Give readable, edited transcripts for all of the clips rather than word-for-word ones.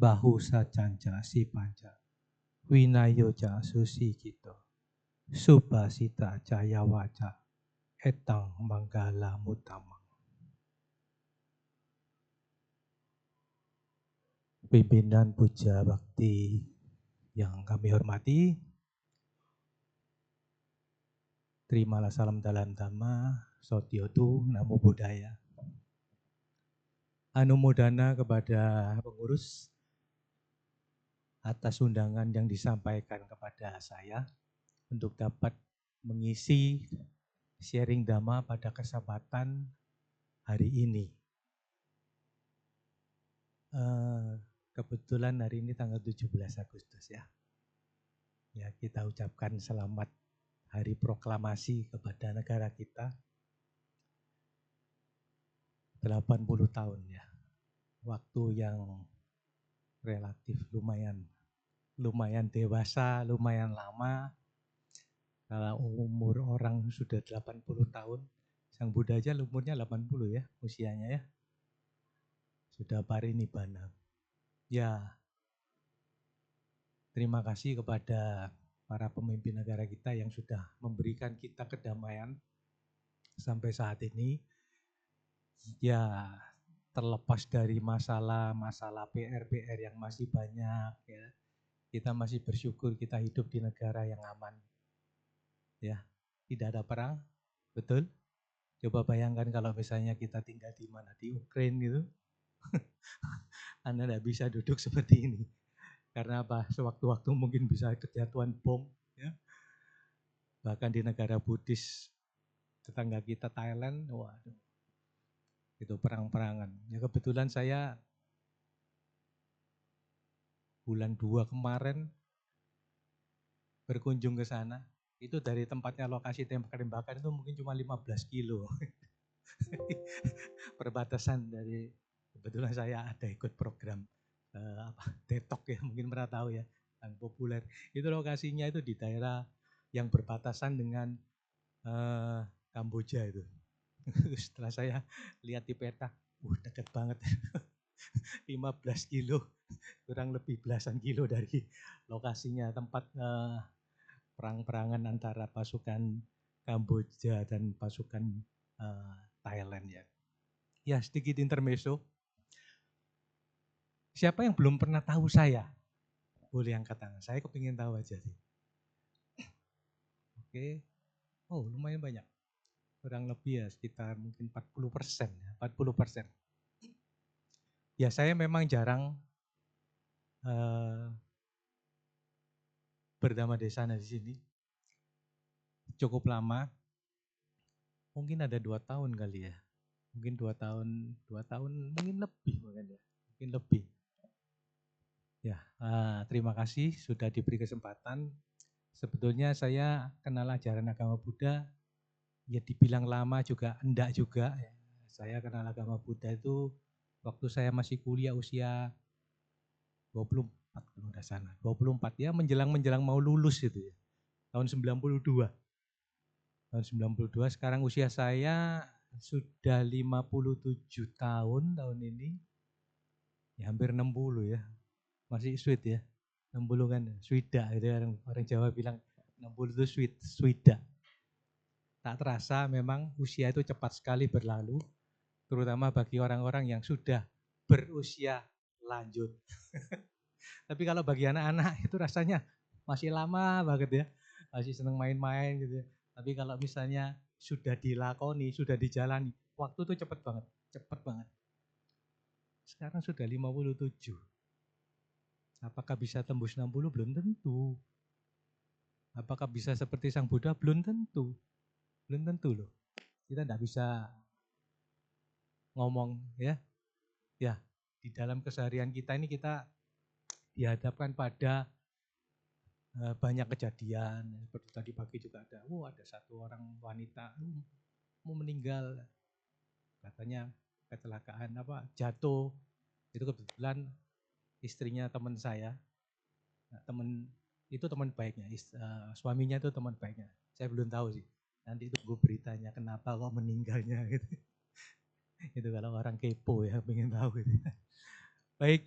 bahu sacanca si panca, winayoja susi kito, subasita caya waca, etang manggala mutamang. Pimpinan puja bakti yang kami hormati, terimalah salam dalam dhamma, sotiotu, namo buddhaya. Anumodana kepada pengurus atas undangan yang disampaikan kepada saya untuk dapat mengisi sharing dhamma pada kesempatan hari ini. Kebetulan hari ini tanggal 17 Agustus ya. Ya, kita ucapkan selamat hari proklamasi kepada negara kita. 80 tahun ya. Waktu yang relatif lumayan dewasa, lumayan lama. Kalau umur orang sudah 80 tahun, Sang Buddha aja umurnya 80 ya, usianya ya. Sudah parinibbana. Ya, terima kasih kepada para pemimpin negara kita yang sudah memberikan kita kedamaian sampai saat ini. Ya, terlepas dari masalah PR yang masih banyak ya. Kita masih bersyukur kita hidup di negara yang aman. Ya, tidak ada perang, betul? Coba bayangkan kalau misalnya kita tinggal di mana, di Ukraina gitu. Anda tidak bisa duduk seperti ini. Karena apa? Sewaktu-waktu mungkin bisa kejatuhan bom. Ya. Bahkan di negara Buddhis, tetangga kita Thailand, waduh, itu perang-perangan. Ya kebetulan saya bulan 2 kemarin berkunjung ke sana. Itu dari tempatnya lokasi tembak-tembakan itu mungkin cuma 15 kilo. Perbatasan dari, kebetulan saya ada ikut program TikTok ya, mungkin pernah tahu ya, yang populer. Itu lokasinya itu di daerah yang berbatasan dengan Kamboja itu. Setelah saya lihat di peta, dekat banget. 15 kilo, kurang lebih belasan kilo dari lokasinya tempat perang-perangan antara pasukan Kamboja dan pasukan Thailand ya. Ya, sedikit intermezzo. Siapa yang belum pernah tahu saya? Boleh angkat tangan. Saya kepingin tahu aja sih. Oke. Oh, lumayan banyak. Kurang lebih ya sekitar mungkin 40%. 40%. Ya, saya memang jarang berdhamma desana di sini. Cukup lama. Mungkin ada 2 tahun kali ya. Mungkin 2 tahun, mungkin lebih ya. Mungkin lebih. Ya, terima kasih sudah diberi kesempatan. Sebetulnya saya kenal ajaran agama Buddha, ya dibilang lama juga, enggak juga. Saya kenal agama Buddha itu waktu saya masih kuliah usia 24 kalau udah sana. 24 ya, menjelang mau lulus itu ya. Tahun 92. Tahun 92, sekarang usia saya sudah 57 tahun ini. Ya hampir 60 ya. Masih sweet ya. 60 kan, swida gitu orang Jawa bilang 60 itu sweet, swida. Tak terasa memang usia itu cepat sekali berlalu, terutama bagi orang-orang yang sudah berusia lanjut. Tapi kalau bagi anak-anak itu rasanya masih lama banget ya, masih seneng main-main gitu ya. Tapi kalau misalnya sudah dilakoni, sudah dijalani, waktu itu cepat banget. Sekarang sudah 57. Apakah bisa tembus 60? Belum tentu. Apakah bisa seperti Sang Buddha? Belum tentu. Belum tentu loh. Kita tidak bisa ngomong ya. Ya, di dalam keseharian kita ini kita dihadapkan pada banyak kejadian. Seperti tadi pagi juga ada, ada satu orang wanita mau meninggal. Katanya kecelakaan jatuh. Itu kebetulan istrinya teman saya. Nah, itu teman baiknya, suaminya itu teman baiknya. Saya belum tahu sih. Nanti tunggu beritanya kenapa kok meninggalnya gitu. Itu kalau orang kepo ya, pengen tahu gitu. Baik,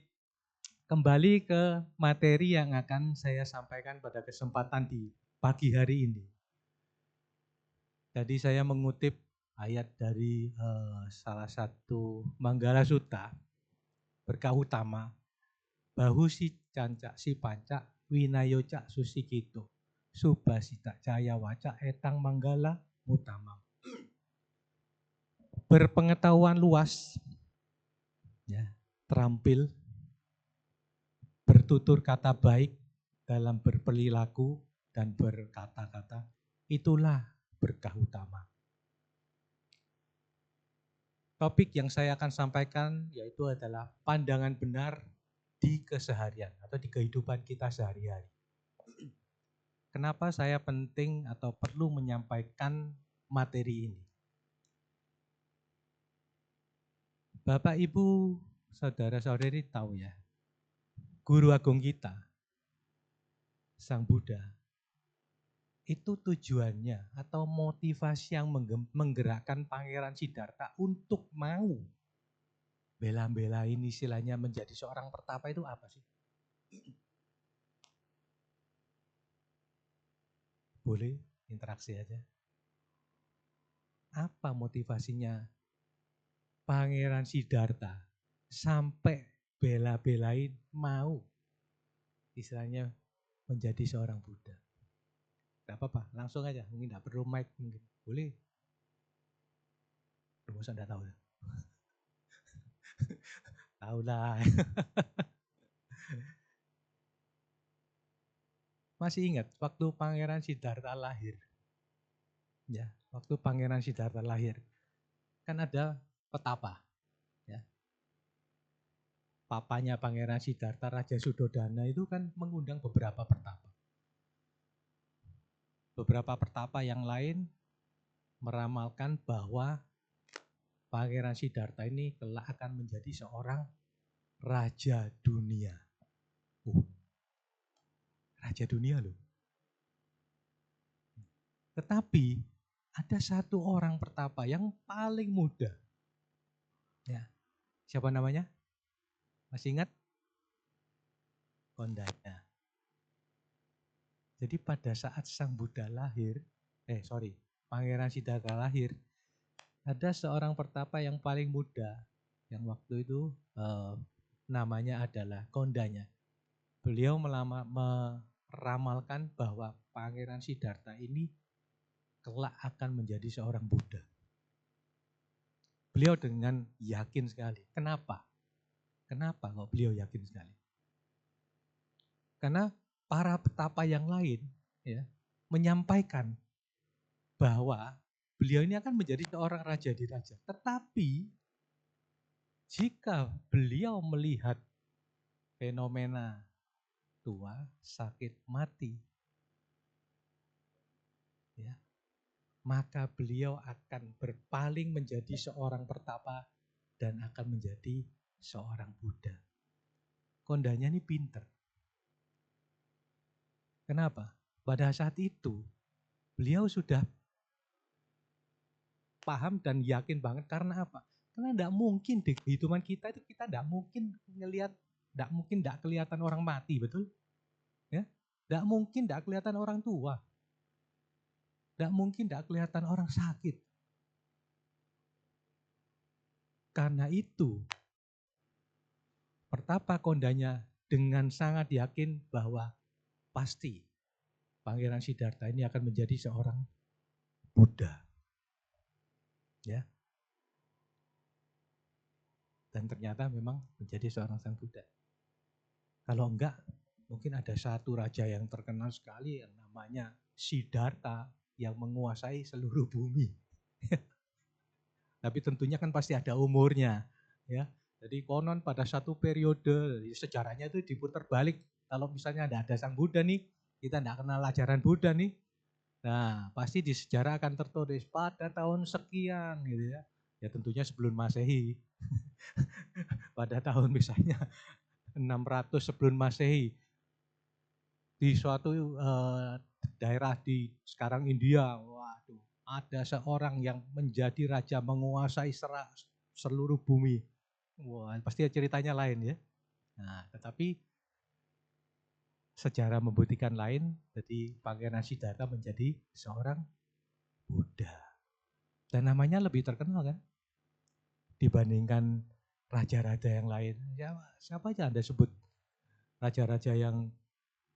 Kembali ke materi yang akan saya sampaikan pada kesempatan di pagi hari ini. Jadi saya mengutip ayat dari salah satu Manggala Sutta, berkah utama, bahu si cancak si pancak, winayoca susikito, subasita caya waca etang manggala utama. Berpengetahuan luas, ya, terampil, bertutur kata baik dalam berperilaku dan berkata-kata, itulah berkah utama. Topik yang saya akan sampaikan yaitu adalah pandangan benar di keseharian atau di kehidupan kita sehari-hari. Kenapa saya penting atau perlu menyampaikan materi ini? Bapak, Ibu, saudara-saudari tahu ya, guru agung kita, Sang Buddha, itu tujuannya atau motivasi yang menggerakkan Pangeran Siddhartha untuk mau bela-belain istilahnya menjadi seorang pertapa itu apa sih? Boleh interaksi aja. Apa motivasinya Pangeran Siddhartha sampai bela-belain mau istilahnya menjadi seorang Buddha? Gak apa-apa, langsung aja. Mungkin gak perlu mic, mungkin. Boleh. Masa gak tahu ya? Tahu lah. Masih ingat waktu Pangeran Siddhartha lahir? Ya, waktu Pangeran Siddhartha lahir, kan ada petapa. Ya. Papanya Pangeran Siddhartha, Raja Sudodana itu kan mengundang beberapa pertapa. Beberapa pertapa yang lain meramalkan bahwa Pangeran Siddhartha ini kelak akan menjadi seorang raja dunia. Raja dunia loh. Tetapi ada satu orang pertapa yang paling muda. Ya. Siapa namanya? Masih ingat? Kondanya. Jadi pada saat Sang Buddha lahir, Pangeran Siddhartha lahir, ada seorang pertapa yang paling muda, yang waktu itu namanya adalah Kondanya. Beliau meramalkan bahwa Pangeran Siddhartha ini kelak akan menjadi seorang Buddha. Beliau dengan yakin sekali. Kenapa? Kenapa kok beliau yakin sekali? Karena para petapa yang lain ya, menyampaikan bahwa beliau ini akan menjadi seorang raja di raja. Tetapi jika beliau melihat fenomena tua, sakit, mati, ya, maka beliau akan berpaling menjadi seorang pertapa dan akan menjadi seorang Buddha. Kondanya ini pinter. Kenapa? Pada saat itu beliau sudah paham dan yakin banget karena apa? Karena tidak mungkin di kehidupan kita itu kita tidak mungkin ngelihat, tidak kelihatan orang mati, betul? Ya, tidak mungkin tidak kelihatan orang tua, tidak mungkin tidak kelihatan orang sakit. Karena itu, pertapa Kondanya dengan sangat yakin bahwa pasti Pangeran Siddhartha ini akan menjadi seorang Buddha. Ya. Dan ternyata memang menjadi seorang sang Buddha. Kalau enggak, mungkin ada satu raja yang terkenal sekali yang namanya Siddhartha yang menguasai seluruh bumi. Tapi tentunya kan pasti ada umurnya, ya. Jadi konon pada satu periode sejarahnya itu diputar balik. Kalau misalnya ada Sang Buddha nih, kita tidak kenal ajaran Buddha nih. Nah, pasti di sejarah akan tertulis pada tahun sekian gitu ya. Ya tentunya sebelum Masehi. Pada tahun misalnya 600 sebelum Masehi. Di suatu daerah di sekarang India, waduh, ada seorang yang menjadi raja menguasai seluruh bumi. Wah, pasti ceritanya lain ya. Nah, tetapi sejarah membuktikan lain, jadi Pangeran Siddhartha menjadi seorang Buddha. Dan namanya lebih terkenal kan dibandingkan raja-raja yang lain. Siapa aja Anda sebut raja-raja yang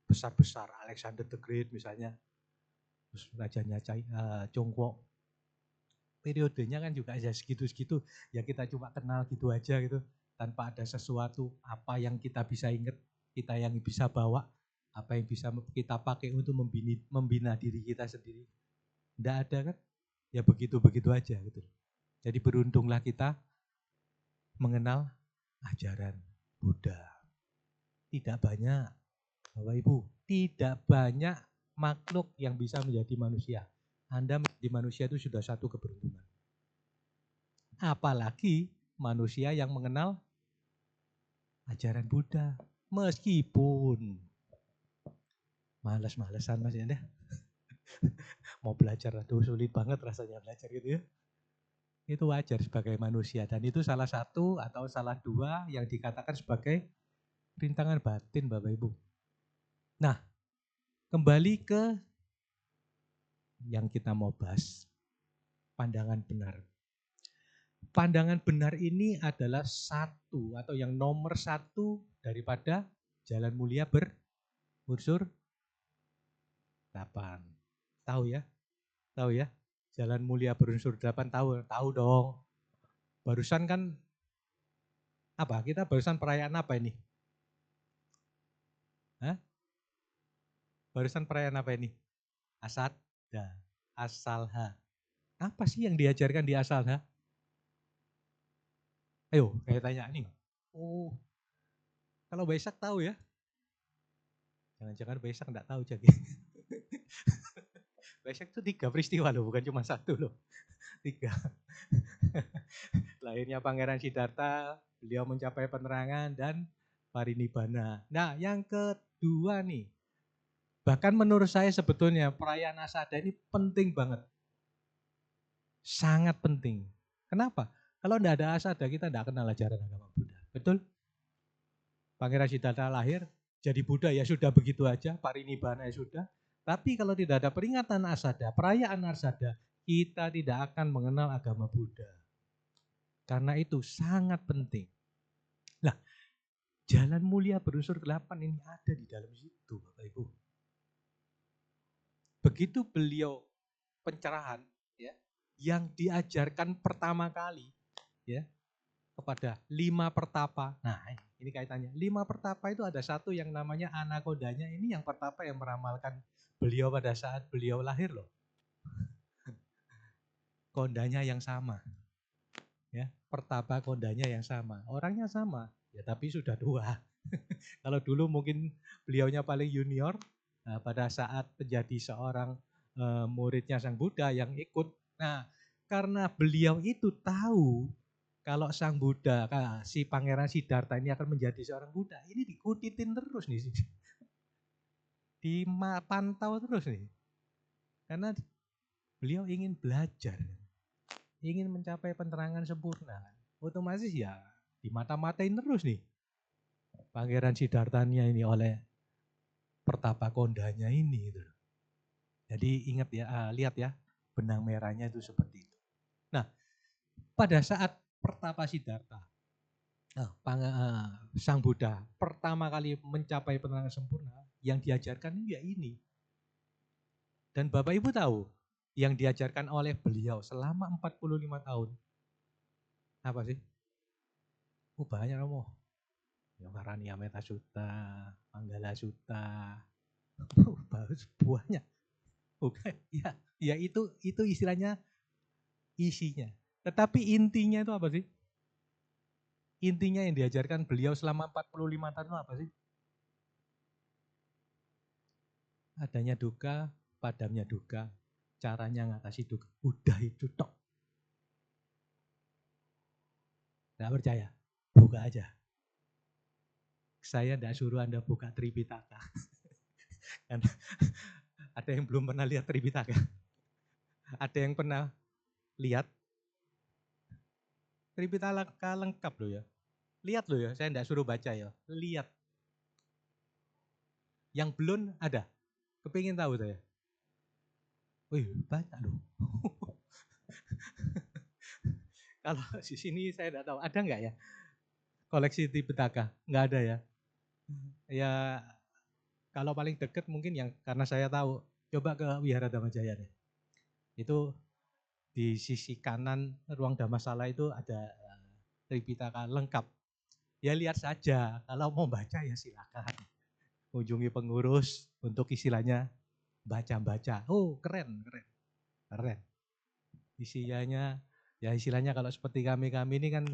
besar-besar, Alexander the Great misalnya, terus rajanya Chongguo. Periodenya kan juga aja segitu-segitu, ya kita cuma kenal gitu aja gitu, tanpa ada sesuatu apa yang kita bisa ingat, kita yang bisa bawa, apa yang bisa kita pakai untuk membina diri kita sendiri. Tidak ada kan, ya begitu-begitu aja gitu. Jadi beruntunglah kita mengenal ajaran Buddha. Tidak banyak, Bapak Ibu, tidak banyak makhluk yang bisa menjadi manusia. Anda menjadi manusia itu sudah satu keberuntungan. Apalagi manusia yang mengenal ajaran Buddha. Meskipun males-malesan Mas ya, mau belajar, aduh sulit banget rasanya belajar gitu ya. Itu wajar sebagai manusia dan itu salah satu atau salah dua yang dikatakan sebagai rintangan batin Bapak Ibu. Nah, kembali ke yang kita mau bahas, pandangan benar. Pandangan benar ini adalah satu atau yang nomor satu daripada jalan mulia berunsur 8. Tahu ya? Tahu ya? Jalan mulia berunsur 8 tahu dong. Barusan kan apa? Kita barusan perayaan apa ini? Hah? Barusan perayaan apa ini? Asadha, Asalha. Apa sih yang diajarkan di Asalha? Ayo, saya tanya nih. Oh, kalau Waisak tahu ya? Jangan-jangan Waisak enggak tahu jadi. Waisak itu 3 peristiwa loh, bukan cuma satu loh. 3. Lahirnya Pangeran Siddhartha, beliau mencapai penerangan dan parinibbana. Nah, yang kedua nih, bahkan menurut saya sebetulnya perayaan Asada ini penting banget. Sangat penting. Kenapa? Kalau tidak ada Asada, kita tidak kenal ajaran agama Buddha. Betul? Pangeran Siddhartha lahir, jadi Buddha ya sudah begitu aja, parinibbana ya sudah. Tapi kalau tidak ada peringatan Asada, perayaan Asada, kita tidak akan mengenal agama Buddha. Karena itu sangat penting. Nah, jalan mulia berunsur 8 ini ada di dalam situ, Bapak Ibu. Begitu beliau pencerahan, ya, yang diajarkan pertama kali, ya, kepada 5 pertapa. Nah, ini kaitannya. 5 pertapa itu ada satu yang namanya anakodanya. Ini yang pertapa yang meramalkan beliau pada saat beliau lahir loh. Kondanya yang sama. Ya, pertapa kondanya yang sama. Orangnya sama, ya tapi sudah tua. Kalau dulu mungkin beliaunya paling junior, nah, pada saat menjadi seorang muridnya Sang Buddha yang ikut. Nah, karena beliau itu tahu kalau Sang Buddha, si Pangeran Siddhartha ini akan menjadi seorang Buddha, ini dikutitin terus nih. Dipantau terus nih. Karena beliau ingin belajar, ingin mencapai penerangan sempurna. Otomatis ya dimata-matain terus nih. Pangeran Siddhartha-nya ini oleh pertapa kondanya ini. Gitu. Jadi ingat ya, lihat ya, benang merahnya itu seperti itu. Nah, pada saat pertapa Siddhartha, Sang Buddha pertama kali mencapai penerangan sempurna, yang diajarkan ya ini. Dan Bapak Ibu tahu, yang diajarkan oleh beliau selama 45 tahun, apa sih? Banyak Romo. Yogarani Ameta Sutta, Manggala Sutta, banyak. Bukan, ya itu istilahnya isinya. Tetapi intinya itu apa sih? Intinya yang diajarkan beliau selama 45 tahun itu apa sih? Adanya duka, padamnya duka, caranya ngatasi duka. Udah itu tok. Nggak percaya? Buka aja. Saya tidak suruh Anda buka Tripitaka. Ada yang belum pernah lihat Tripitaka? Ada yang pernah lihat? Tripitaka lengkap loh ya. Lihat loh ya, saya enggak suruh baca ya. Lihat. Yang belum ada. Kepingin tahu saya. Wih, banyak loh. Kalau di sini saya enggak tahu, ada enggak ya? Koleksi Tipitaka? Enggak ada ya. Ya kalau paling dekat mungkin yang karena saya tahu, coba ke Wihara Dhamajaya deh. Itu di sisi kanan ruang Dhammasala itu ada Tripitaka lengkap. Ya lihat saja, kalau mau baca ya silakan. Kunjungi pengurus untuk istilahnya baca-baca. Oh keren, keren, keren. Isinya ya istilahnya kalau seperti kami-kami ini kan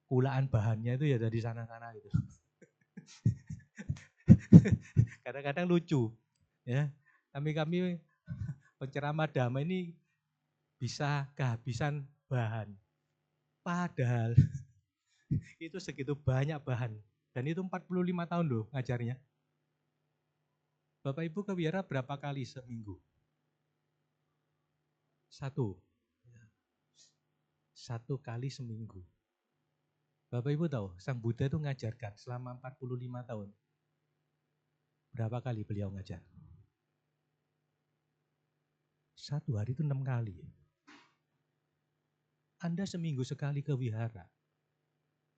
kulaan bahannya itu ya dari sana-sana gitu. Kadang-kadang lucu ya. Kami-kami penceramah dhamma ini bisa kehabisan bahan. Padahal itu segitu banyak bahan. Dan itu 45 tahun loh ngajarnya. Bapak Ibu ke wihara berapa kali seminggu? Satu. Satu kali seminggu. Bapak Ibu tahu, Sang Buddha itu ngajarkan selama 45 tahun. Berapa kali beliau ngajar? Satu hari itu 6 kali. Anda seminggu sekali ke wihara,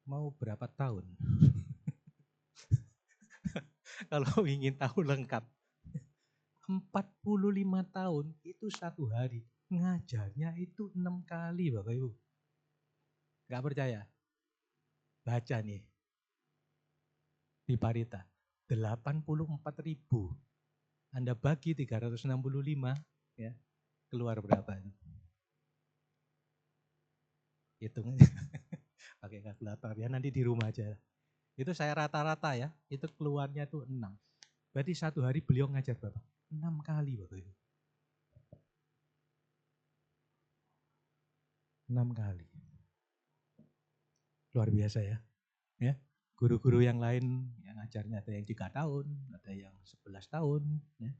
mau berapa tahun? Kalau ingin tahu lengkap, 45 tahun itu satu hari. Ngajarnya itu 6 kali Bapak Ibu. Gak percaya? Baca nih. Di Parita. 84.000. Anda bagi 365, ya, keluar berapa itu? Hitung pakai kalkulator ya, nanti di rumah aja. Itu saya rata-rata ya, itu keluarnya tuh 6. Berarti satu hari beliau ngajar berapa? 6 kali Bapak Ibu. 6 kali. Luar biasa ya. Ya. Guru-guru yang lain yang ngajarnya ada yang 3 tahun, ada yang 11 tahun. Ya.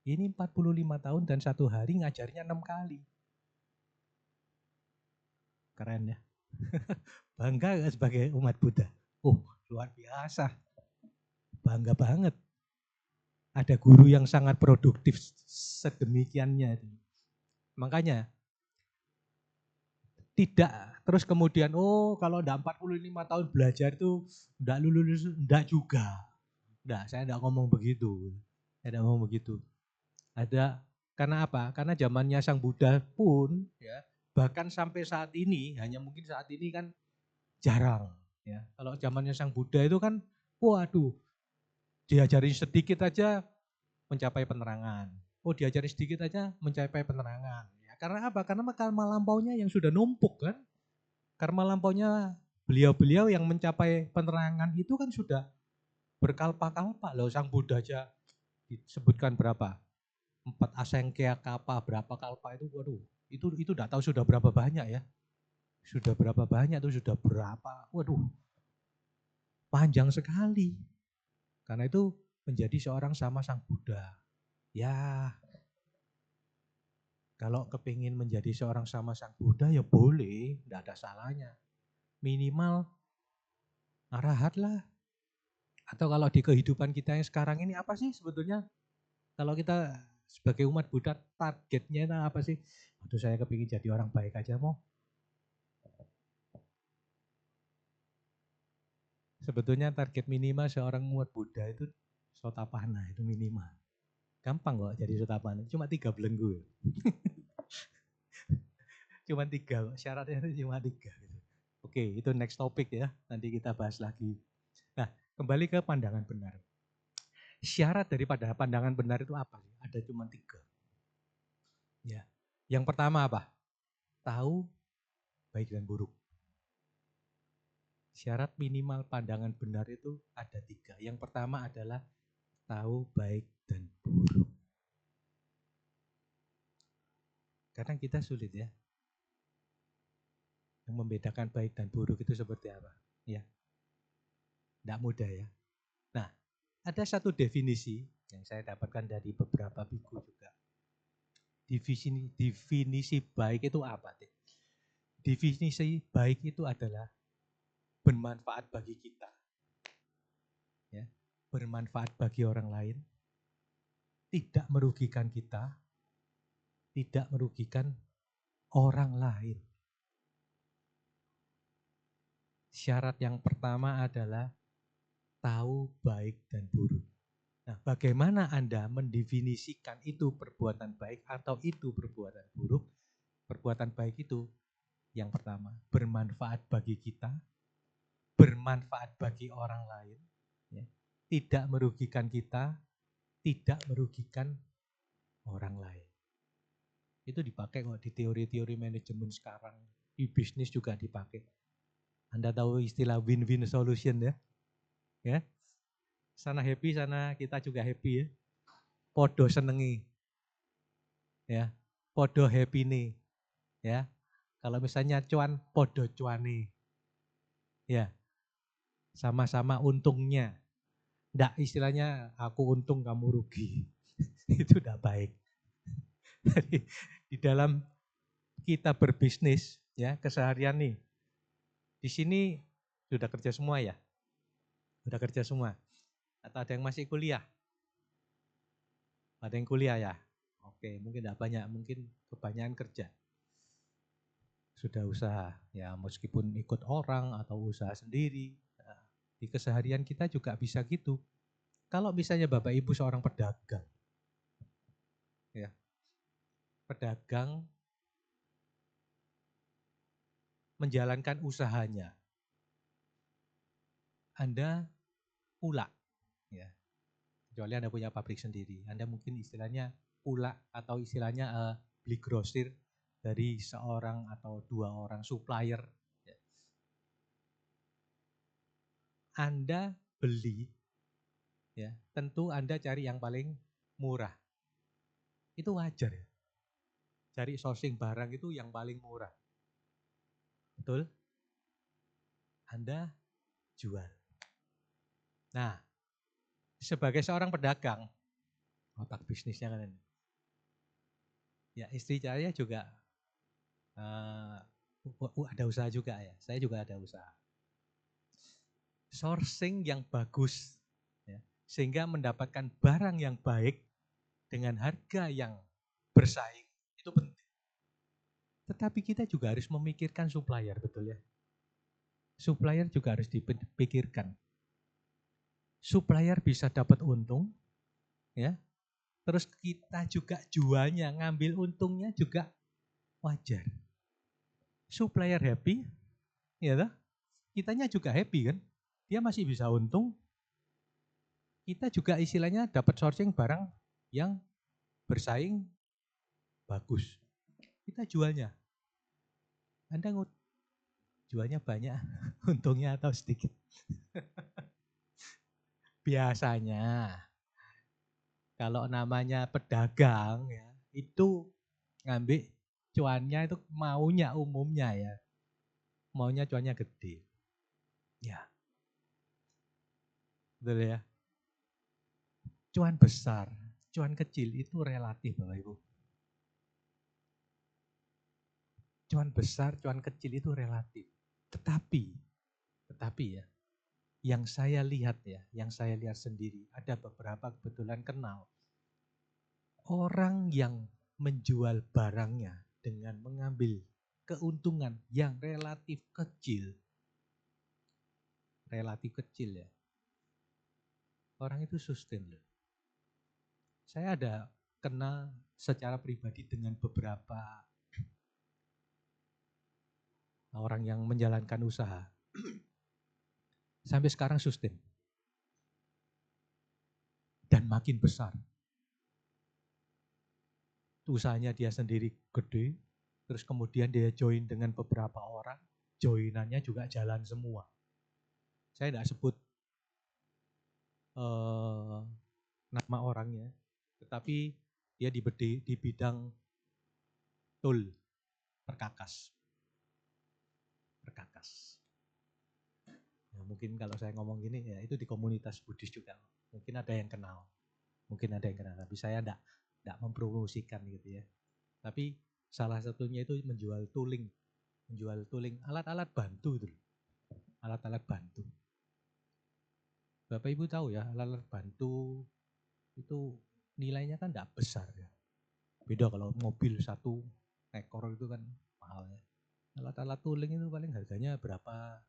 Ini 45 tahun dan satu hari ngajarnya 6 kali. Keren ya. Bangga gak sebagai umat Buddha? Oh luar biasa. Bangga banget. Ada guru yang sangat produktif sedemikiannya. Makanya tidak terus kemudian kalau enggak 45 tahun belajar itu enggak lulus, enggak juga. Enggak, saya enggak ngomong begitu. Saya enggak ngomong begitu. Ada karena apa? Karena zamannya Sang Buddha pun ya, bahkan sampai saat ini, hanya mungkin saat ini kan jarang ya. Kalau zamannya Sang Buddha itu kan waduh, diajari sedikit aja mencapai penerangan. Oh, diajari sedikit aja mencapai penerangan. Ya, karena apa? Karena karma lampaunya yang sudah numpuk kan. Karma lampaunya beliau-beliau yang mencapai penerangan itu kan sudah berkalpa-kalpa loh. Sang Buddha aja disebutkan berapa? 4 asengkya kapa, berapa kalpa itu, waduh, itu enggak tahu sudah berapa banyak ya. Sudah berapa banyak tuh, sudah berapa, waduh, panjang sekali. Karena itu menjadi seorang sama Sang Buddha. Ya, kalau kepingin menjadi seorang sama Sang Buddha ya boleh, enggak ada salahnya. Minimal arahat lah. Atau kalau di kehidupan kita yang sekarang ini apa sih sebetulnya? Kalau kita sebagai umat Buddha targetnya apa sih? Aduh saya kepingin jadi orang baik aja mau. Sebetulnya target minimal seorang umat Buddha itu Sotapanna itu minimal. Gampang kok jadi Sotapanna, cuma 3 belenggu. Cuma 3, syaratnya itu cuma 3. Gitu. Oke, itu next topic ya, nanti kita bahas lagi. Nah, kembali ke pandangan benar. Syarat daripada pandangan benar itu apa? Ada cuma 3. Ya. Yang pertama apa? Tahu baik dan buruk. Syarat minimal pandangan benar itu ada 3. Yang pertama adalah tahu baik dan buruk. Kadang kita sulit ya. Yang membedakan baik dan buruk itu seperti apa? Ya. Tidak mudah ya. Nah, ada satu definisi yang saya dapatkan dari beberapa biku juga. Definisi baik itu apa? Definisi baik itu adalah bermanfaat bagi kita, ya, bermanfaat bagi orang lain, tidak merugikan kita, tidak merugikan orang lain. Syarat yang pertama adalah tahu baik dan buruk. Nah, bagaimana Anda mendefinisikan itu perbuatan baik atau itu perbuatan buruk? Perbuatan baik itu yang pertama, bermanfaat bagi kita, bermanfaat bagi orang lain, ya. Tidak merugikan kita, tidak merugikan orang lain. Itu dipakai kok di teori-teori manajemen sekarang, di bisnis juga dipakai. Anda tahu istilah win-win solution ya? Ya. Sana happy, sana kita juga happy ya. Podo senengi. Ya. Podo happy nih. Ya. Kalau misalnya cuan, podo cuani. Ya. Sama-sama untungnya. Nggak istilahnya aku untung kamu rugi. Itu udah baik. Jadi di dalam kita berbisnis ya keseharian nih. Di sini sudah kerja semua ya? Sudah kerja semua? Atau ada yang masih kuliah? Ada yang kuliah ya? Oke, mungkin tidak banyak, mungkin kebanyakan kerja. Sudah usaha, ya meskipun ikut orang atau usaha sendiri. Nah, di keseharian kita juga bisa gitu. Kalau misalnya Bapak Ibu seorang pedagang, ya, pedagang menjalankan usahanya, Anda pula, ya, kecuali Anda punya pabrik sendiri, Anda mungkin istilahnya pula atau istilahnya beli grosir dari seorang atau dua orang supplier. Ya. Anda beli, ya, tentu Anda cari yang paling murah. Itu wajar ya. Cari sourcing barang itu yang paling murah. Betul? Anda jual. Nah, sebagai seorang pedagang, otak bisnisnya kan ini. Ya, istri saya juga ada usaha juga ya. Saya juga ada usaha. Sourcing yang bagus, ya, sehingga mendapatkan barang yang baik dengan harga yang bersaing, itu penting. Tetapi kita juga harus memikirkan supplier, betul ya? Supplier juga harus dipikirkan. Supplier bisa dapat untung, ya. Terus kita juga jualnya, ngambil untungnya juga wajar. Supplier happy, ya toh? Kitanya juga happy kan? Dia masih bisa untung. Kita juga istilahnya dapat sourcing barang yang bersaing bagus. Kita jualnya. Anda jualnya banyak, untungnya atau sedikit? Biasanya kalau namanya pedagang ya, itu ngambil cuannya itu maunya umumnya ya. Maunya cuannya gede. Ya. Betul ya. Cuan besar, cuan kecil itu relatif Bapak Ibu. Cuan besar, cuan kecil itu relatif. Tetapi ya, yang saya lihat sendiri, ada beberapa kebetulan kenal. Orang yang menjual barangnya dengan mengambil keuntungan yang relatif kecil ya. Orang itu sustain loh. Saya ada kenal secara pribadi dengan beberapa orang yang menjalankan usaha. Sampai sekarang sustain. Dan makin besar. Usahanya dia sendiri gede, terus kemudian dia join dengan beberapa orang, joinannya juga jalan semua. Saya tidak sebut nama orangnya, tetapi dia di bidang tool, perkakas. Ya, mungkin kalau saya ngomong gini ya itu di komunitas Buddhis juga. Mungkin ada yang kenal. Tapi saya tidak mempromosikan gitu ya. Tapi salah satunya itu menjual tooling, alat-alat bantu itu. alat-alat bantu. Bapak Ibu tahu ya, alat-alat bantu itu nilainya kan tidak besar ya. Beda kalau mobil 1 ekor itu kan mahal ya. Alat-alat tooling itu paling harganya berapa,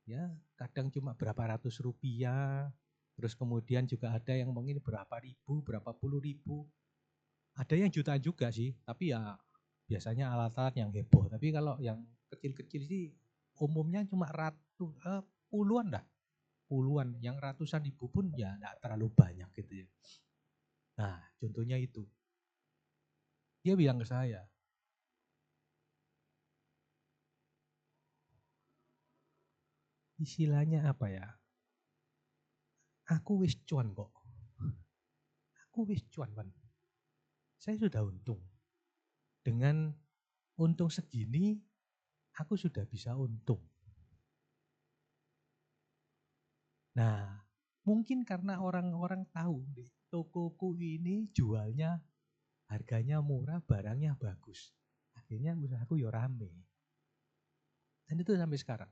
ya kadang cuma berapa ratus rupiah. Terus kemudian juga ada yang mungkin berapa ribu, berapa puluh ribu. Ada yang jutaan juga sih, tapi ya biasanya alat-alat yang heboh. Tapi kalau yang kecil-kecil sih umumnya cuma puluhan dah. Puluhan, yang ratusan ribu pun ya enggak terlalu banyak gitu ya. Nah, contohnya itu. Dia bilang ke saya, istilahnya apa ya? Aku wis cuan kok. Aku wis cuan kan. Saya sudah untung. Dengan untung segini, aku sudah bisa untung. Nah, mungkin karena orang-orang tahu di tokoku ini jualnya harganya murah, barangnya bagus. Akhirnya usahaku ya rame. Dan itu sampai sekarang.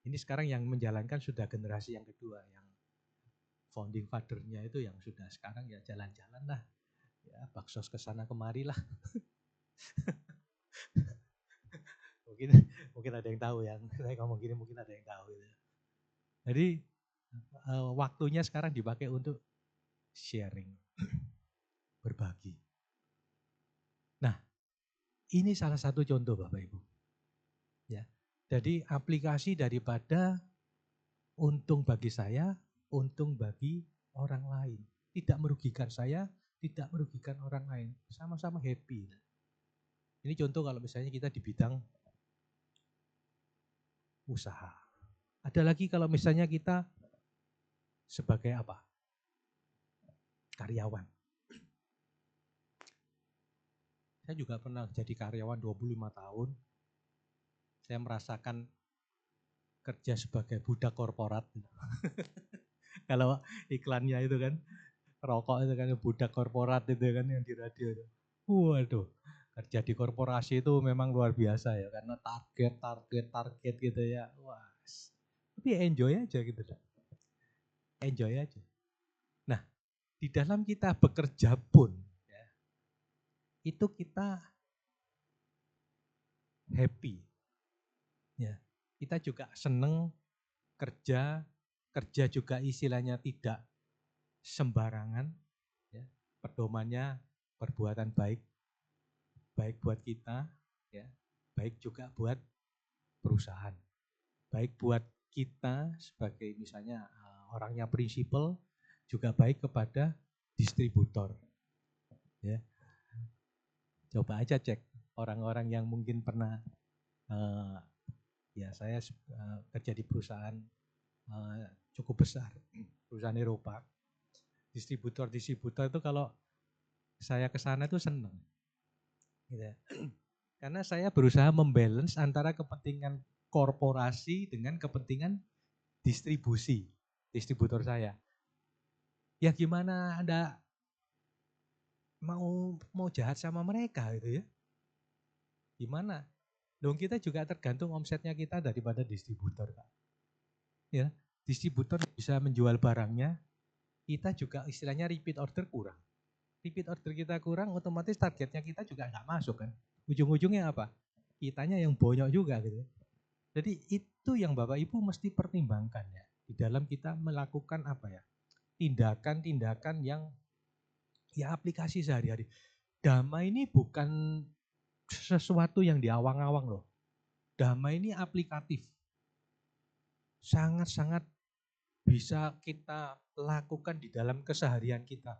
Ini sekarang yang menjalankan sudah generasi yang kedua, yang founding father-nya itu yang sudah sekarang ya jalan-jalan lah. Ya, baksos ke sana kemari lah. mungkin ada yang tahu yang saya ngomong gini, mungkin ada yang tahu gitu. Jadi waktunya sekarang dipakai untuk sharing, berbagi. Nah, ini salah satu contoh Bapak Ibu. Ya. Jadi aplikasi daripada untung bagi saya, untung bagi orang lain. Tidak merugikan saya, tidak merugikan orang lain. Sama-sama happy. Ini contoh kalau misalnya kita di bidang usaha. Ada lagi kalau misalnya kita sebagai apa? Karyawan. Saya juga pernah jadi karyawan 25 tahun. Saya merasakan kerja sebagai budak korporat. Kalau iklannya itu kan, rokok itu kan budak korporat itu kan yang di radio itu. Waduh, kerja di korporasi itu memang luar biasa ya, karena target gitu ya. Wah, tapi enjoy aja gitu. Enjoy aja. Nah, di dalam kita bekerja pun, ya, itu kita happy. Ya, kita juga seneng kerja juga istilahnya tidak sembarangan, ya, pedomannya perbuatan baik buat kita, ya, baik juga buat perusahaan, baik buat kita sebagai misalnya orangnya prinsipal, juga baik kepada distributor. Ya. Coba aja cek orang-orang yang mungkin pernah, ya saya kerja di perusahaan cukup besar, perusahaan Eropa. Distributor itu kalau saya ke sana itu senang. Gitu. Karena saya berusaha membalance antara kepentingan korporasi dengan kepentingan distributor saya. Ya gimana Anda mau jahat sama mereka gitu ya. Gimana? Dong kita juga tergantung omsetnya kita daripada distributor, Kak. Ya, distributor bisa menjual barangnya, kita juga istilahnya repeat order kurang. Repeat order kita kurang, otomatis targetnya kita juga nggak masuk kan. Ujung-ujungnya apa? Kitanya yang bonyok juga gitu. Jadi itu yang Bapak Ibu mesti pertimbangkan ya. Di dalam kita melakukan apa ya? Tindakan-tindakan yang ya aplikasi sehari-hari. Damai ini bukan sesuatu yang diawang-awang loh. Damai ini aplikatif. Sangat-sangat bisa kita lakukan di dalam keseharian kita.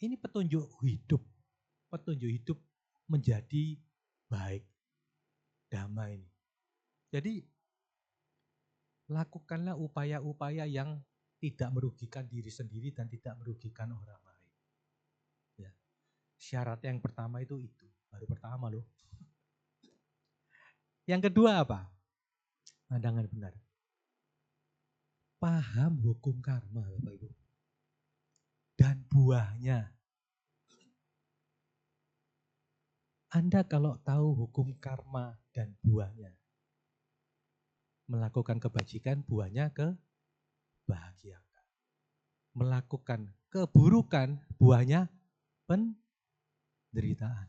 Ini petunjuk hidup menjadi baik, damai. Jadi lakukanlah upaya-upaya yang tidak merugikan diri sendiri dan tidak merugikan orang lain. Ya. Syarat yang pertama itu, baru pertama loh. Yang kedua apa? Pandangan benar. Paham hukum karma Bapak Ibu. Dan buahnya. Anda kalau tahu hukum karma dan buahnya, Melakukan kebajikan buahnya kebahagiaan. Melakukan keburukan buahnya penderitaan.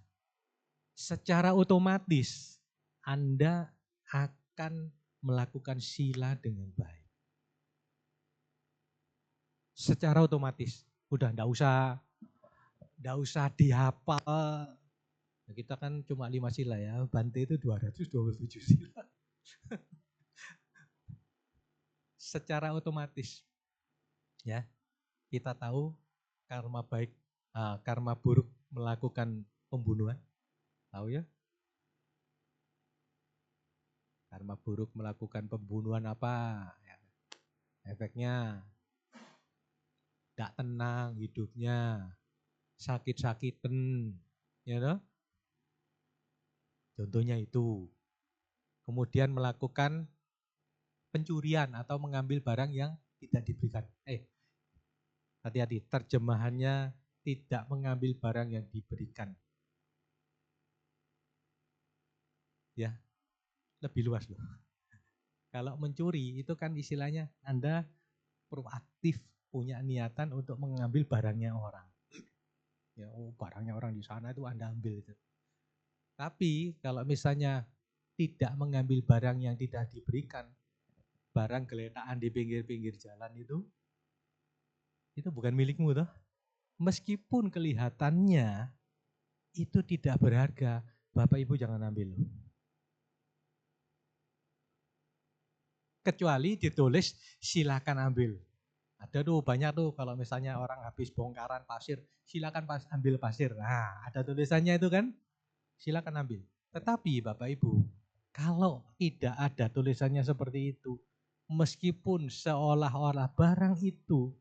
Secara otomatis Anda akan melakukan sila dengan baik. Secara otomatis, udah enggak usah dihafal. Kita kan cuma 5 sila ya, Bante itu 227 sila. Secara otomatis ya, kita tahu karma baik, karma buruk melakukan pembunuhan. Tahu ya? Karma buruk melakukan pembunuhan apa? Ya. Efeknya tidak tenang hidupnya, sakit-sakitan, ya toh? Contohnya itu. Kemudian melakukan pencurian atau mengambil barang yang tidak diberikan. Hati-hati, terjemahannya tidak mengambil barang yang diberikan. Ya, lebih luas loh. Kalau mencuri itu kan istilahnya Anda proaktif punya niatan untuk mengambil barangnya orang. Ya, barangnya orang di sana itu Anda ambil itu. Tapi kalau misalnya tidak mengambil barang yang tidak diberikan, barang geletaan di pinggir-pinggir jalan itu bukan milikmu toh. Meskipun kelihatannya itu tidak berharga, Bapak Ibu jangan ambil. Kecuali ditulis silakan ambil. Ada tuh banyak tuh kalau misalnya orang habis bongkaran pasir, silakan ambil pasir. Nah, ada tulisannya itu kan, silakan ambil. Tetapi Bapak Ibu, kalau tidak ada tulisannya seperti itu, meskipun seolah-olah barang itu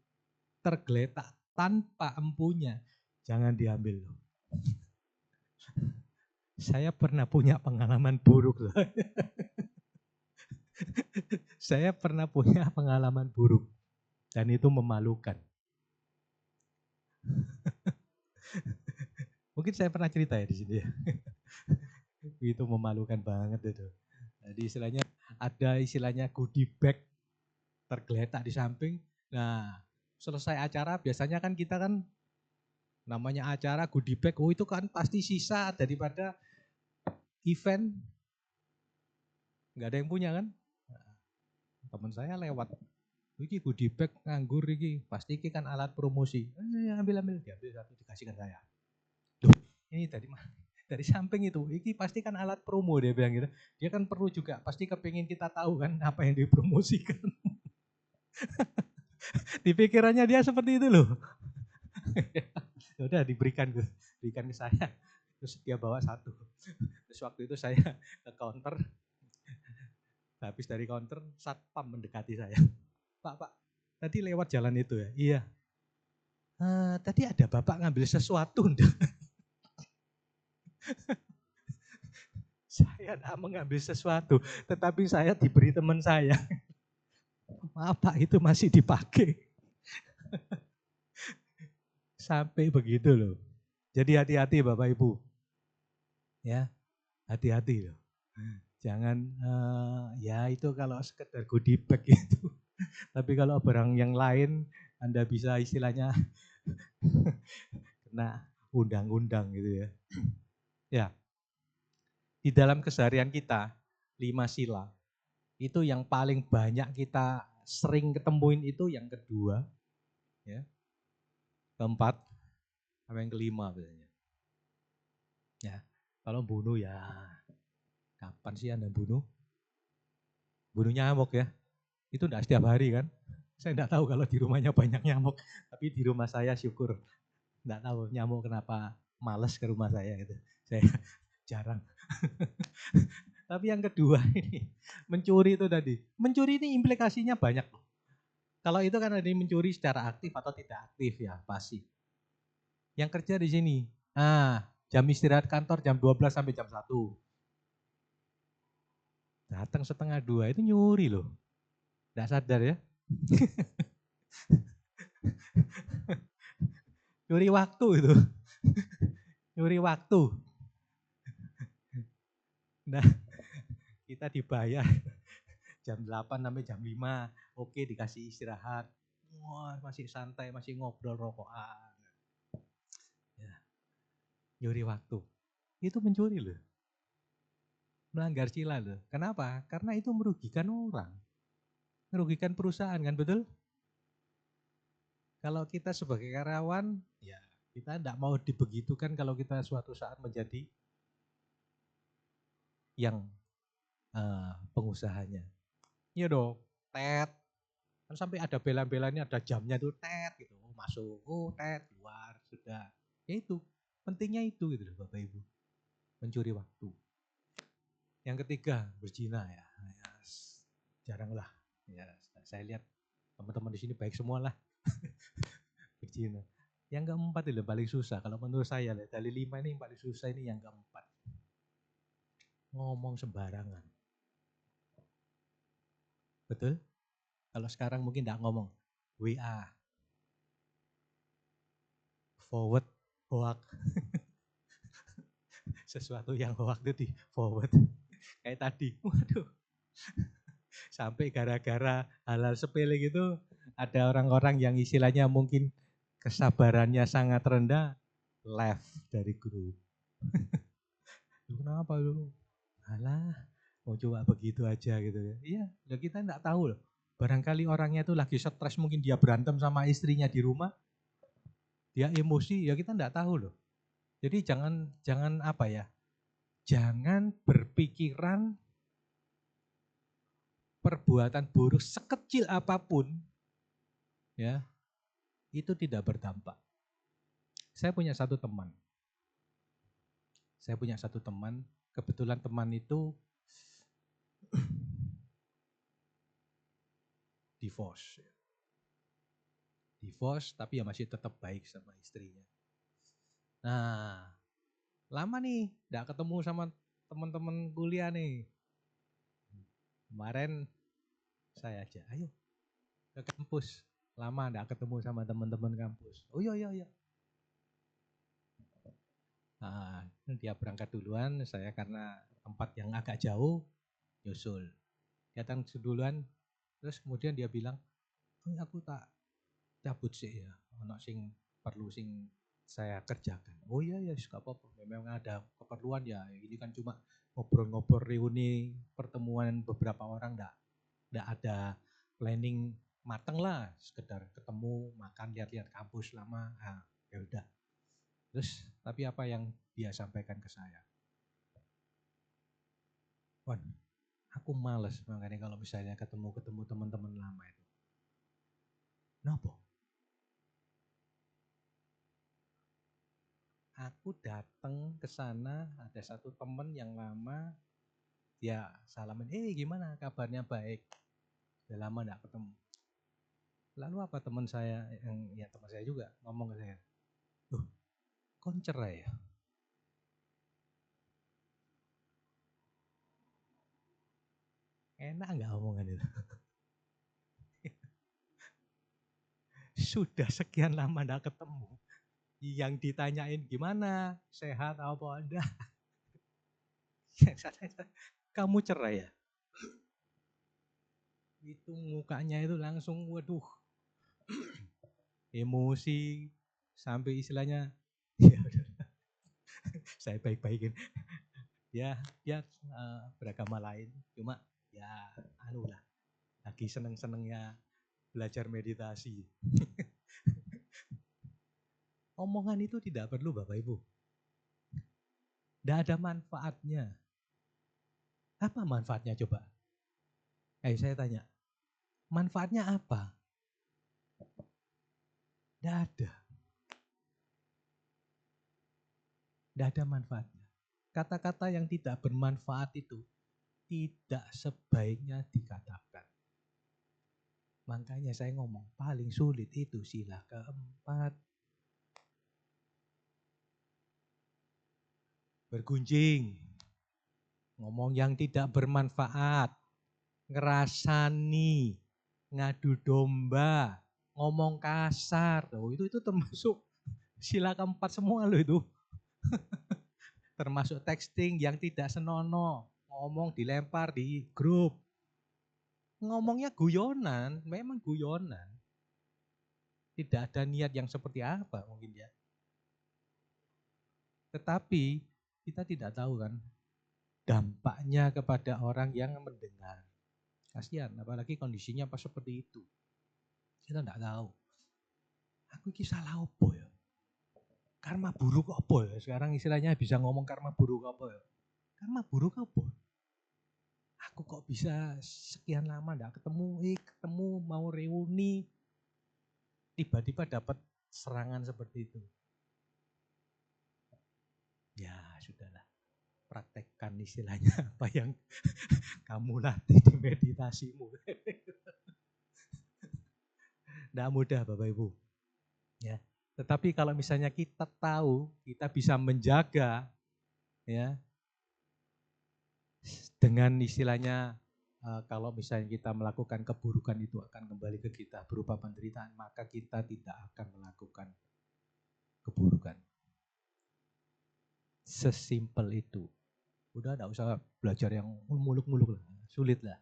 tergeletak tanpa empunya, jangan diambil. Saya pernah punya pengalaman buruk loh. Saya pernah punya pengalaman buruk dan itu memalukan. Mungkin saya pernah cerita ya di sini ya. Itu memalukan banget itu. Jadi istilahnya ada istilahnya goodie bag tergeletak di samping. Nah, selesai acara biasanya kan kita kan namanya acara goodie bag, itu kan pasti sisa daripada event. Nggak ada yang punya kan? Teman saya lewat, iki goodie bag nganggur iki, pasti iki kan alat promosi. Ambil, diambil satu dikasihkan saya. Duh, ini dari samping itu, iki pasti kan alat promo, dia bilang gitu. Dia kan perlu juga, pasti kepingin kita tahu kan apa yang dipromosikan. Di pikirannya dia seperti itu loh. Udah diberikan ke saya. Terus dia bawa satu. Terus waktu itu saya ke counter, habis dari counter, satpam mendekati saya. Pak, tadi lewat jalan itu ya? Iya. Tadi ada Bapak ngambil sesuatu enggak? Saya tidak mengambil sesuatu, tetapi saya diberi teman saya. Maaf Pak, itu masih dipakai. Sampai begitu loh. Jadi hati-hati Bapak Ibu. Ya, hati-hati loh. Jangan, ya itu kalau sekedar goodie bag itu. Tapi kalau barang yang lain, Anda bisa istilahnya kena undang-undang gitu ya. Ya, di dalam keseharian kita, 5 sila, itu yang paling banyak kita sering ketemuin itu yang kedua, ya, keempat, sama yang kelima biasanya. Ya, kalau bunuh ya, kapan sih Anda bunuh? Bunuh nyamuk ya, itu enggak setiap hari kan. Saya enggak tahu kalau di rumahnya banyak nyamuk, tapi di rumah saya syukur. Enggak tahu nyamuk kenapa males ke rumah saya gitu. Saya jarang. Tapi yang kedua ini, mencuri itu tadi. Mencuri ini implikasinya banyak loh. Kalau itu kan ada mencuri secara aktif atau tidak aktif ya, pasti. Yang kerja di sini, jam istirahat kantor jam 12 sampai jam 1. Datang setengah 2 itu nyuri loh. Enggak sadar ya. Nyuri waktu itu. Nyuri waktu. Nah, kita dibayar Jam 8 sampai jam 5, oke dikasih istirahat. Wah, masih santai, masih ngobrol rokokan. Ya, nyuri waktu. Itu mencuri loh. Melanggar sila loh. Kenapa? Karena itu merugikan orang. Merugikan perusahaan kan, betul? Kalau kita sebagai karyawan, ya kita tidak mau dibegitukan kalau kita suatu saat menjadi yang pengusahanya. Iya dong, tet. Kan sampai ada bela-belanya, ada jamnya tuh tet gitu. Oh, masuk, oh tet, keluar, sudah. Ya itu, pentingnya itu gitu loh Bapak Ibu. Mencuri waktu. Yang ketiga, berzina ya. Ya jarang lah. Ya, saya lihat teman-teman di sini baik semua lah. Berzina. Yang keempat itu paling susah. Kalau menurut saya dari 5 ini yang paling susah ini yang keempat. Ngomong sembarangan. Betul? Kalau sekarang mungkin tidak ngomong. WA. Forward. Hoak. Sesuatu yang hoak itu di forward. Kayak tadi. Waduh. Sampai gara-gara hal-hal sepele gitu. Ada orang-orang yang istilahnya mungkin kesabarannya sangat rendah. Left dari grup. Kenapa lu? Alah, mau coba begitu aja gitu ya. Iya, ya kita enggak tahu loh. Barangkali orangnya itu lagi stres, mungkin dia berantem sama istrinya di rumah. Dia emosi, ya kita enggak tahu loh. Jadi jangan apa ya? Jangan berpikiran perbuatan buruk sekecil apapun ya, itu tidak berdampak. Saya punya satu teman. Kebetulan teman itu divorce. Divorce tapi ya masih tetap baik sama istrinya. Nah, lama nih enggak ketemu sama teman-teman kuliah nih. Kemarin saya aja, ayo ke kampus. Lama enggak ketemu sama teman-teman kampus. Oh iya. Nah, dia berangkat duluan, saya karena tempat yang agak jauh, nyusul. Datang duluan, terus kemudian dia bilang, aku tak cabut sih ya, ono sing perlu sing saya kerjakan. Oh iya, gak apa-apa, memang ada keperluan ya, ini kan cuma ngobrol-ngobrol reuni pertemuan beberapa orang, enggak ada planning mateng lah, sekedar ketemu, makan, lihat-lihat kampus lama, nah, ya udah. Terus tapi apa yang dia sampaikan ke saya? Wan, aku males makanya kalau misalnya ketemu teman-teman lama itu. Kenapa? Aku datang ke sana, ada satu teman yang lama, dia salamin, gimana kabarnya, baik. Udah lama enggak ketemu. Lalu apa teman saya, ya teman saya juga ngomong ke saya, loh, kon cerai ya? Enak enggak omongan itu? Sudah sekian lama enggak ketemu. Yang ditanyain gimana, sehat apa enggak? Kamu cerai ya? Itu mukanya itu langsung, waduh, emosi, sampai istilahnya, ya udah, saya baik-baikin. Dia beragama lain, cuma ya anu lah, lagi seneng-senengnya belajar meditasi. Omongan itu tidak perlu Bapak Ibu. Tidak ada manfaatnya. Apa manfaatnya coba? Saya tanya, manfaatnya apa? Tidak ada. Tidak ada manfaatnya. Kata-kata yang tidak bermanfaat itu tidak sebaiknya dikatakan. Makanya saya ngomong paling sulit itu sila keempat. Bergunjing. Ngomong yang tidak bermanfaat. Ngerasani. Ngadu domba. Ngomong kasar. Oh, itu termasuk sila keempat semua loh itu. Termasuk texting yang tidak senonoh. Ngomong dilempar di grup. ngomongnya guyonan, memang guyonan. Tidak ada niat yang seperti apa mungkin ya. Tetapi kita tidak tahu kan dampaknya kepada orang yang mendengar. Kasihan, apalagi kondisinya pas seperti itu. Kita tidak tahu. Aku ini salah apa ya? Karma buruk apa ya? Sekarang istilahnya bisa ngomong karma buruk apa ya? Karma buruk apa? Aku kok bisa sekian lama tidak ketemu mau reuni, tiba-tiba dapat serangan seperti itu. Ya sudahlah, praktekkan istilahnya apa yang kamu latih di meditasimu. Tidak mudah Bapak Ibu. Ya. Tetapi kalau misalnya kita tahu, kita bisa menjaga ya dengan istilahnya kalau misalnya kita melakukan keburukan itu akan kembali ke kita berupa penderitaan, maka kita tidak akan melakukan keburukan. Sesimpel itu. Udah enggak usah belajar yang muluk-muluk lah, sulit lah.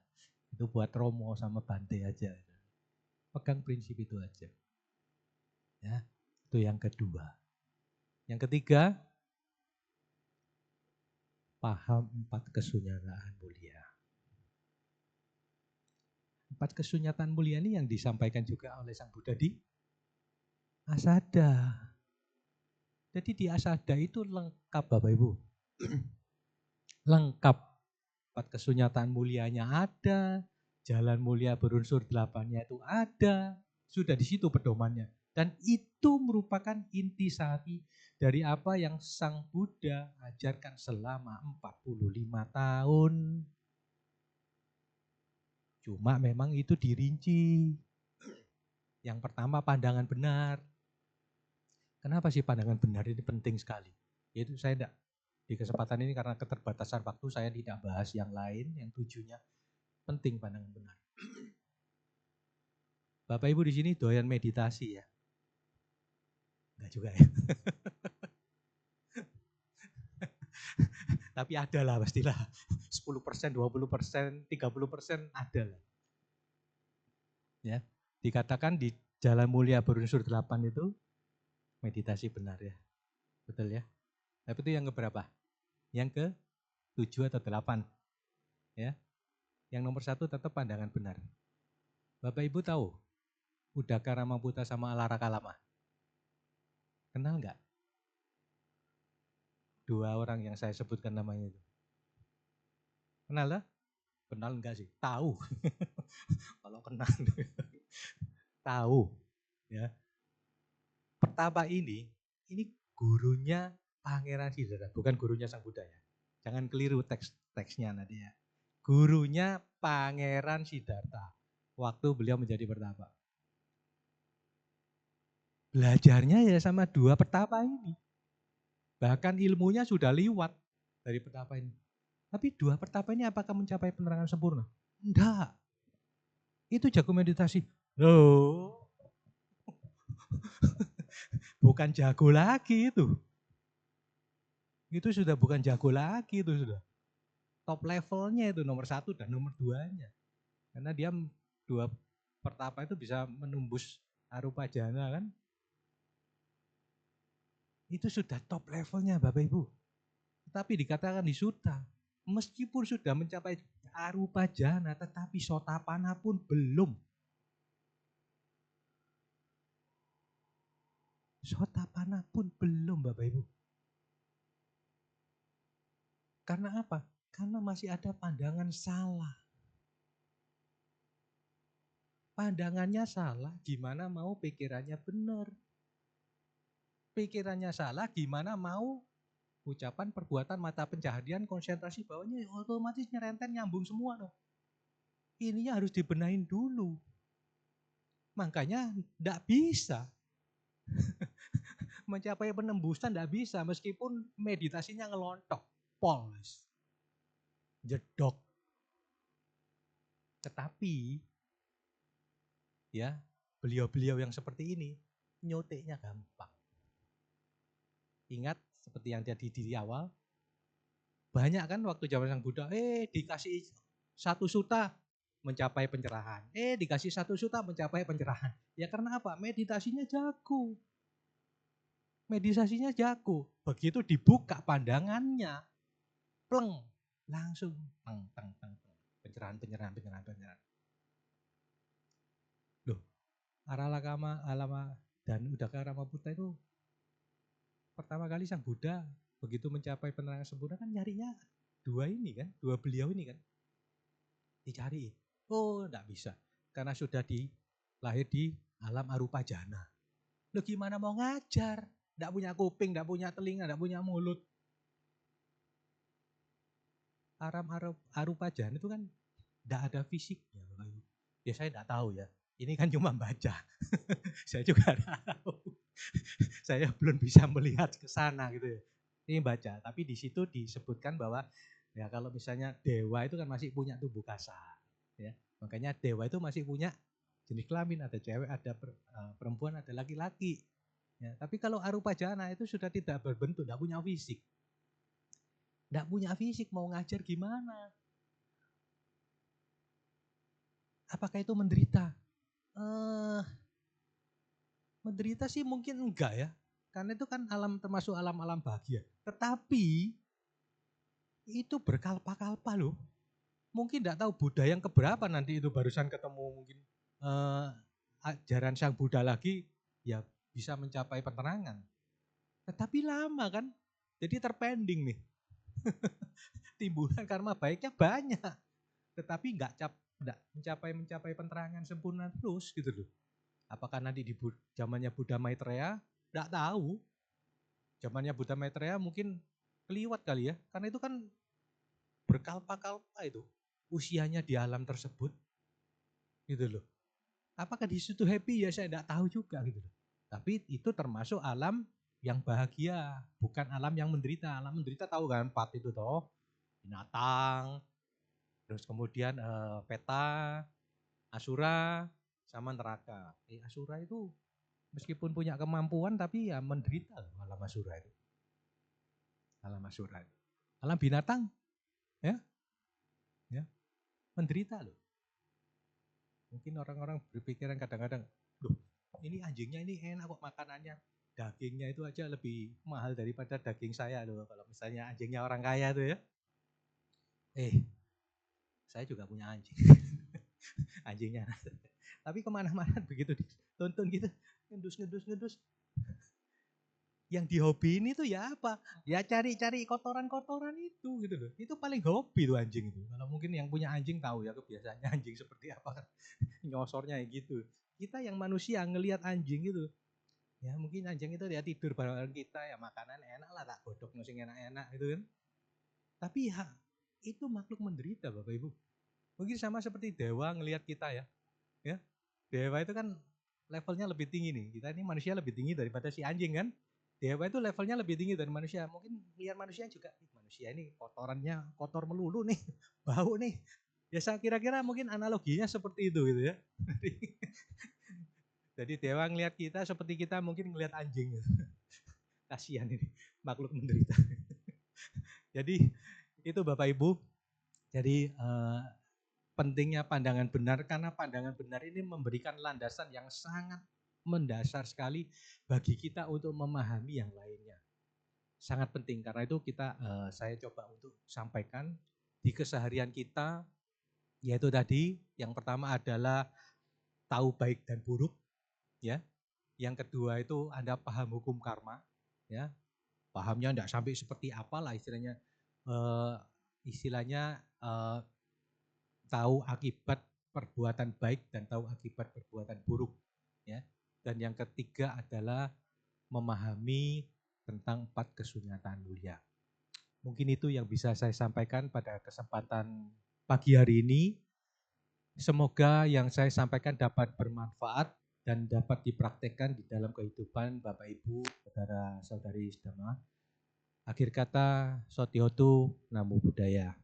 Itu buat Romo sama Bante aja. Pegang prinsip itu aja. Ya, itu yang kedua. Yang ketiga, paham 4 kesunyataan mulia. 4 kesunyataan mulia ini yang disampaikan juga oleh Sang Buddha di Asada. Jadi di Asada itu lengkap Bapak Ibu. Lengkap. 4 kesunyataan mulianya ada, jalan mulia berunsur 8-nya itu ada, sudah di situ pedomannya. Dan itu merupakan intisari dari apa yang Sang Buddha ajarkan selama 45 tahun. Cuma memang itu dirinci. Yang pertama pandangan benar. Kenapa sih pandangan benar ini penting sekali? Yaitu saya tidak di kesempatan ini karena keterbatasan waktu saya tidak bahas yang lain, yang tujuhnya penting pandangan benar. Bapak Ibu di sini doyan meditasi ya? Enggak juga ya. Tapi ada lah pastilah. 10%, 20%, 30% ada lah. Ya, dikatakan di jalan mulia berunsur 8 itu meditasi benar ya. Betul ya? Tapi itu yang keberapa? Yang ke 7 atau 8. Ya. Yang nomor 1 tetap pandangan benar. Bapak Ibu tahu Udaka Ramaputa sama Alaraka Lama? Kenal enggak? 2 orang yang saya sebutkan namanya itu. Kenal lah? Kenal enggak sih? Tahu. Kalau kenal. Tahu. Ya. Pertama ini gurunya Pangeran Siddhartha, bukan gurunya Sang Buddha ya. Jangan keliru teksnya nanti ya. Gurunya Pangeran Siddhartha waktu beliau menjadi pertapa. Belajarnya ya sama 2 pertapa ini. Bahkan ilmunya sudah liwat dari pertapa ini. Tapi 2 pertapa ini apakah mencapai penerangan sempurna? Enggak. Itu jago meditasi. Loh. Bukan jago lagi itu. Itu sudah bukan jago lagi itu sudah. Top levelnya itu nomor 1 dan nomor 2-nya. Karena dia 2 pertapa itu bisa menembus arupa jana kan. Itu sudah top levelnya Bapak Ibu. Tetapi dikatakan di sutta, meskipun sudah mencapai arupa jana tetapi sotapana pun belum. Sotapana pun belum Bapak Ibu. Karena apa? Karena masih ada pandangan salah. Pandangannya salah, gimana mau pikirannya benar. Pikirannya salah, gimana mau ucapan, perbuatan, mata pencaharian, konsentrasi bawahnya otomatis nyerenten nyambung semua dong. Ininya harus dibenahin dulu. Makanya enggak bisa. Mencapai penembusan enggak bisa meskipun meditasinya ngelontok. Pols. Jedok. Tetapi ya, beliau-beliau yang seperti ini nyoteknya gampang. Ingat seperti yang tadi di awal, banyak kan waktu zaman Sang Buddha, dikasih 1 sutta, mencapai pencerahan. Dikasih 1 juta mencapai pencerahan. Ya karena apa? Meditasinya jago. Meditasinya jago. Begitu dibuka pandangannya, pleng, langsung teng, teng, teng, teng. Pencerahan. Loh, alama dan Udaka Ramaputra itu pertama kali Sang Buddha begitu mencapai penerangan sempurna kan nyarinya dua beliau ini kan. Dicari. Oh, enggak bisa. Karena sudah lahir di alam arupa jana. Loh gimana mau ngajar? Enggak punya kuping, enggak punya telinga, enggak punya mulut. Alam arupa jana itu kan enggak ada fisiknya. Ya saya enggak tahu ya. Ini kan cuma baca. Saya juga tahu. Saya belum bisa melihat ke sana gitu ya. Ini baca, tapi di situ disebutkan bahwa ya kalau misalnya dewa itu kan masih punya tubuh kasar, ya. Makanya dewa itu masih punya jenis kelamin, ada cewek, ada perempuan, ada laki-laki. Ya, tapi kalau arupa jana itu sudah tidak berbentuk, tidak punya fisik. Tidak punya fisik, mau ngajar gimana? Apakah itu menderita? Menderita sih mungkin enggak ya. Karena itu kan termasuk alam-alam bahagia. Tetapi itu berkalpa-kalpa loh. Mungkin enggak tahu Buddha yang keberapa nanti itu barusan ketemu mungkin ajaran Sang Buddha lagi ya bisa mencapai penerangan. Tetapi lama kan. Jadi terpending nih. Timbulan karma baiknya banyak. Tetapi enggak mencapai penerangan sempurna terus gitu loh. Apakah nanti di zamannya Buddha Maitreya? Enggak tahu. Zamannya Buddha Maitreya mungkin keliwat kali ya. Karena itu kan berkalpa-kalpa itu. Usianya di alam tersebut. Gitu loh. Apakah di situ happy ya saya enggak tahu juga gitu loh. Tapi itu termasuk alam yang bahagia. Bukan alam yang menderita. Alam menderita tahu kan 4 itu toh. Binatang. Terus kemudian peta. Asura. Sama neraka. Asura itu meskipun punya kemampuan tapi ya menderita loh alam asura itu. Alam asura. Alam binatang ya menderita loh. Mungkin orang-orang berpikiran kadang-kadang, loh ini anjingnya ini enak kok makanannya. Dagingnya itu aja lebih mahal daripada daging saya loh. Kalau misalnya anjingnya orang kaya tuh ya. Saya juga punya anjing. Anjingnya. Tapi kemana-mana begitu ditonton gitu, ngedus. Yang dihobiin itu ya apa? Ya cari-cari kotoran-kotoran itu gitu loh. Itu paling hobi tuh anjing itu. Kalau mungkin yang punya anjing tahu ya kebiasaannya anjing seperti apa. Nyosornya gitu. Kita yang manusia ngelihat anjing itu. Ya mungkin anjing itu dia tidur bareng kita ya makanan enak lah tak godok sing enak-enak gitu kan. Tapi ya itu makhluk menderita Bapak Ibu. Mungkin sama seperti dewa ngelihat kita ya. Ya. Dewa itu kan levelnya lebih tinggi nih. Kita ini manusia lebih tinggi daripada si anjing kan. Dewa itu levelnya lebih tinggi dari manusia. Mungkin lihat manusia juga, manusia ini kotorannya kotor melulu nih, bau nih. Ya saya kira-kira mungkin analoginya seperti itu gitu ya. Jadi dewa ngelihat kita seperti kita mungkin ngelihat anjing. Kasihan ini makhluk menderita. Jadi itu Bapak Ibu. Jadi pentingnya pandangan benar karena pandangan benar ini memberikan landasan yang sangat mendasar sekali bagi kita untuk memahami yang lainnya. Sangat penting karena itu saya coba untuk sampaikan di keseharian kita, yaitu tadi yang pertama adalah tahu baik dan buruk, ya. Yang kedua itu Anda paham hukum karma, ya. Pahamnya enggak sampai seperti apalah istilahnya tahu akibat perbuatan baik dan tahu akibat perbuatan buruk, ya. Dan yang ketiga adalah memahami tentang 4 kesunyatan mulia. Mungkin itu yang bisa saya sampaikan pada kesempatan pagi hari ini. Semoga yang saya sampaikan dapat bermanfaat dan dapat dipraktekkan di dalam kehidupan Bapak Ibu, saudara-saudari sedema. Akhir kata, Sotiotu, Namo Buddhaya.